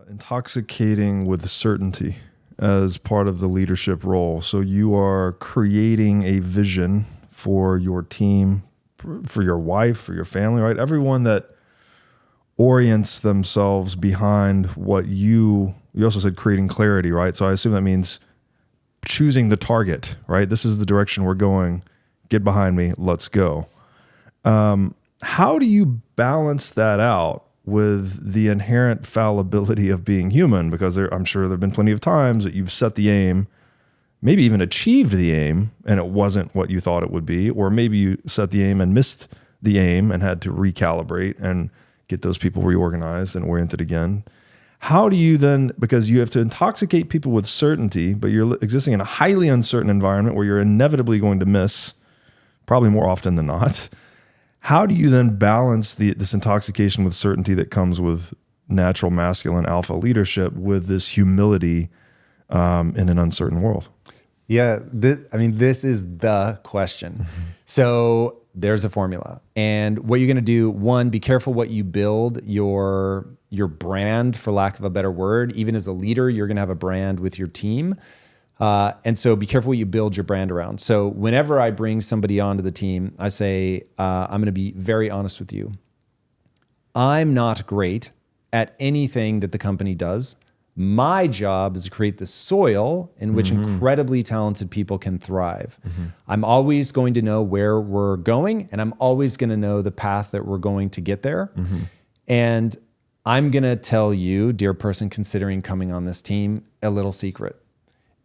Intoxicating with certainty as part of the leadership role. So you are creating a vision for your team, for your wife, for your family, right? Everyone that orients themselves behind what you also said creating clarity, right? So I assume that means choosing the target, right? This is the direction we're going. Get behind me. Let's go. How do you balance that out with the inherent fallibility of being human? Because I'm sure there have been plenty of times that you've set the aim, maybe even achieved the aim, and it wasn't what you thought it would be, or maybe you set the aim and missed the aim and had to recalibrate and get those people reorganized and oriented again. How do you then, because you have to intoxicate people with certainty, but you're existing in a highly uncertain environment where you're inevitably going to miss, probably more often than not. How do you then balance this intoxication with certainty that comes with natural masculine alpha leadership with this humility in an uncertain world? Yeah, this is the question. Mm-hmm. So there's a formula. And what you're going to do, one, be careful what you build your brand, for lack of a better word. Even as a leader, you're going to have a brand with your team. And so be careful what you build your brand around. So whenever I bring somebody onto the team, I say, I'm going to be very honest with you. I'm not great at anything that the company does. My job is to create the soil in which incredibly talented people can thrive. Mm-hmm. I'm always going to know where we're going, and I'm always going to know the path that we're going to get there. Mm-hmm. And I'm going to tell you, dear person considering coming on this team, a little secret.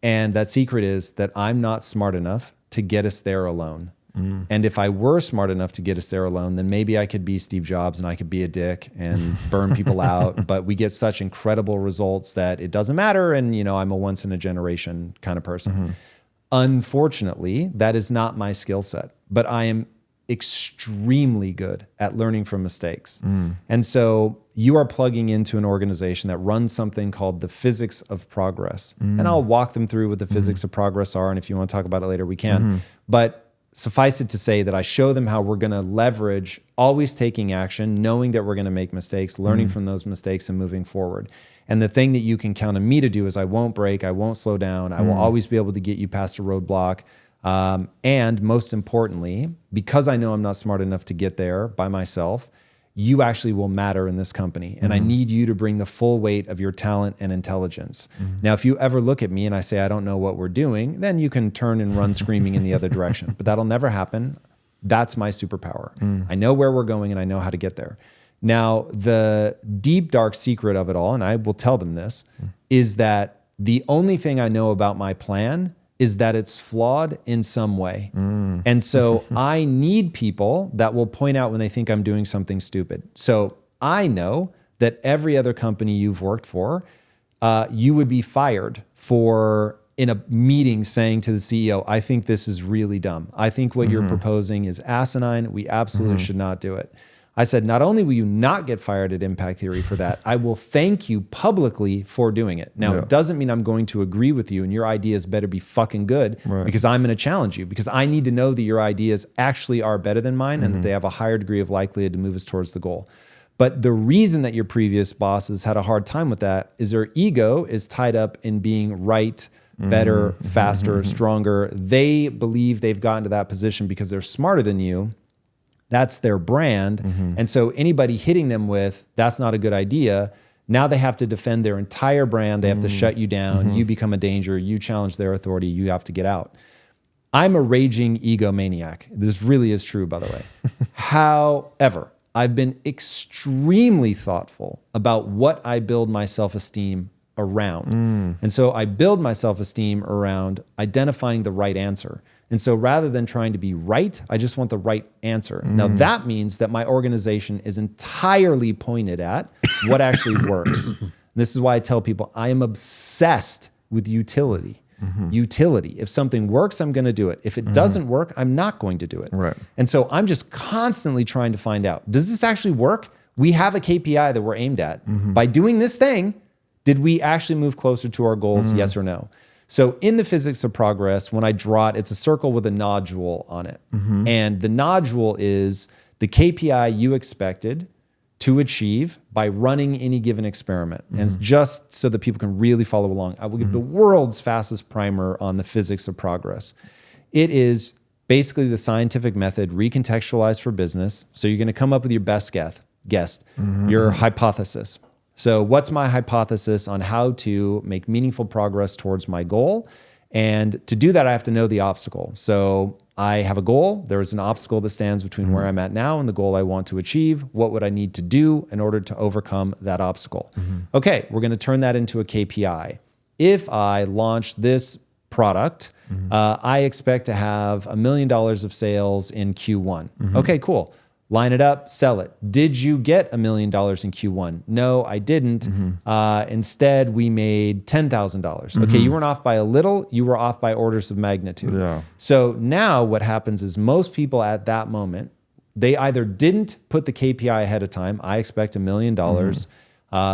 And that secret is that I'm not smart enough to get us there alone. Mm. And if I were smart enough to get us there alone, then maybe I could be Steve Jobs and I could be a dick and burn people out. But we get such incredible results that it doesn't matter. And, I'm a once in a generation kind of person. Mm-hmm. Unfortunately, that is not my skill set, but I am extremely good at learning from mistakes. Mm. And so you are plugging into an organization that runs something called the physics of progress. And I'll walk them through what the physics of progress are. And if you want to talk about it later, we can. But suffice it to say that I show them how we're going to leverage always taking action, knowing that we're going to make mistakes, learning from those mistakes and moving forward. And the thing that you can count on me to do is I won't break, I won't slow down. I will always be able to get you past a roadblock. And most importantly, because I know I'm not smart enough to get there by myself, you actually will matter in this company. And I need you to bring the full weight of your talent and intelligence. Now, if you ever look at me and I say, I don't know what we're doing, then you can turn and run screaming in the other direction. But that'll never happen. That's my superpower. I know where we're going and I know how to get there. Now, the deep, dark secret of it all, and I will tell them this, is that the only thing I know about my plan is that it's flawed in some way. And so I need people that will point out when they think I'm doing something stupid. So I know that every other company you've worked for, you would be fired for in a meeting saying to the CEO, I think this is really dumb. I think what you're proposing is asinine. We absolutely should not do it. I said, not only will you not get fired at Impact Theory for that, I will thank you publicly for doing it. Now, it doesn't mean I'm going to agree with you and your ideas better be fucking good because I'm going to challenge you because I need to know that your ideas actually are better than mine and that they have a higher degree of likelihood to move us towards the goal. But the reason that your previous bosses had a hard time with that is their ego is tied up in being right, better, faster, stronger. They believe they've gotten to that position because they're smarter than you. That's their brand. And so anybody hitting them with, that's not a good idea. Now they have to defend their entire brand. They have to shut you down. You become a danger. You challenge their authority. You have to get out. I'm a raging egomaniac. This really is true, by the way. However, I've been extremely thoughtful about what I build my self-esteem around. And so I build my self-esteem around identifying the right answer. And so rather than trying to be right, I just want the right answer. Now that means that my organization is entirely pointed at what actually works. This is why I tell people I am obsessed with utility. Utility. If something works, I'm going to do it. If it doesn't work, I'm not going to do it. Right. And so I'm just constantly trying to find out, does this actually work? We have a KPI that we're aimed at. By doing this thing, did we actually move closer to our goals? Yes or no? So in the physics of progress, when I draw it, it's a circle with a nodule on it. And the nodule is the KPI you expected to achieve by running any given experiment. And it's just so that people can really follow along. I will give the world's fastest primer on the physics of progress. It is basically the scientific method recontextualized for business. So you're going to come up with your best guess, your hypothesis. So what's my hypothesis on how to make meaningful progress towards my goal? And to do that, I have to know the obstacle. So I have a goal. There is an obstacle that stands between where I'm at now and the goal I want to achieve. What would I need to do in order to overcome that obstacle? Okay, we're going to turn that into a KPI. If I launch this product, I expect to have $1 million of sales in Q1. Okay, cool. Line it up, sell it. Did you get $1 million in Q1? No, I didn't. Instead, we made $10,000. Okay, you weren't off by a little, you were off by orders of magnitude. Yeah. So now what happens is most people at that moment, they either didn't put the KPI ahead of time. I expect $1 million,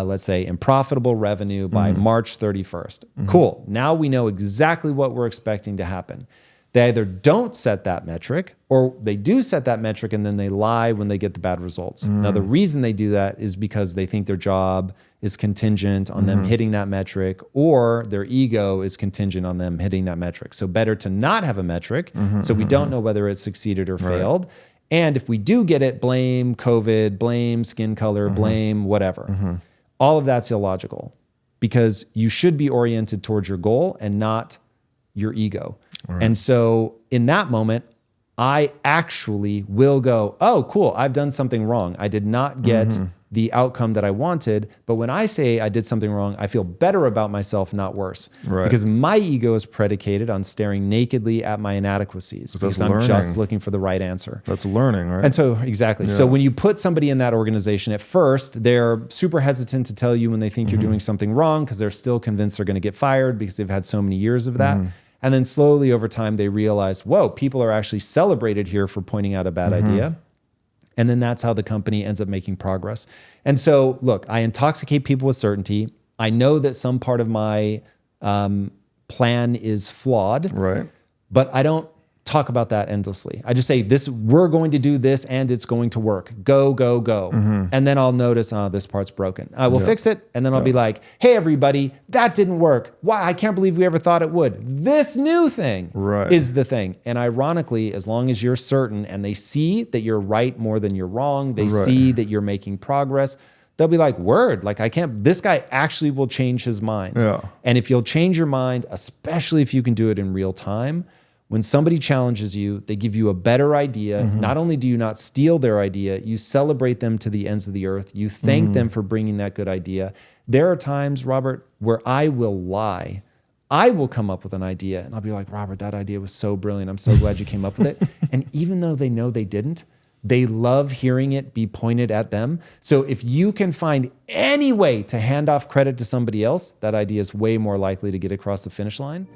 let's say, in profitable revenue by March 31st. Cool. Now we know exactly what we're expecting to happen. They either don't set that metric or they do set that metric and then they lie when they get the bad results. Now, the reason they do that is because they think their job is contingent on them hitting that metric, or their ego is contingent on them hitting that metric. So better to not have a metric so we don't know whether it succeeded or failed. And if we do get it, blame COVID, blame skin color, blame whatever. All of that's illogical because you should be oriented towards your goal and not your ego. And so in that moment, I actually will go, oh, cool, I've done something wrong. I did not get the outcome that I wanted. But when I say I did something wrong, I feel better about myself, not worse. Because my ego is predicated on staring nakedly at my inadequacies because I'm just looking for the right answer. That's learning, right? And so, exactly. So when you put somebody in that organization, at first, they're super hesitant to tell you when they think you're doing something wrong because they're still convinced they're going to get fired because they've had so many years of that. And then slowly over time, they realize, whoa, people are actually celebrated here for pointing out a bad idea. And then that's how the company ends up making progress. And so, look, I intoxicate people with certainty. I know that some part of my plan is flawed, but I don't talk about that endlessly. I just say, we're going to do this and it's going to work. Go, go, go. And then I'll notice, this part's broken. I will fix it. And then I'll be like, hey, everybody, that didn't work. Why? I can't believe we ever thought it would. This new thing is the thing. And ironically, as long as you're certain and they see that you're right more than you're wrong, they see that you're making progress, they'll be like, word, like this guy actually will change his mind. And if you'll change your mind, especially if you can do it in real time, when somebody challenges you, they give you a better idea. Not only do you not steal their idea, you celebrate them to the ends of the earth. You thank them for bringing that good idea. There are times, Robert, where I will lie. I will come up with an idea and I'll be like, Robert, that idea was so brilliant. I'm so glad you came up with it. And even though they know they didn't, they love hearing it be pointed at them. So if you can find any way to hand off credit to somebody else, that idea is way more likely to get across the finish line.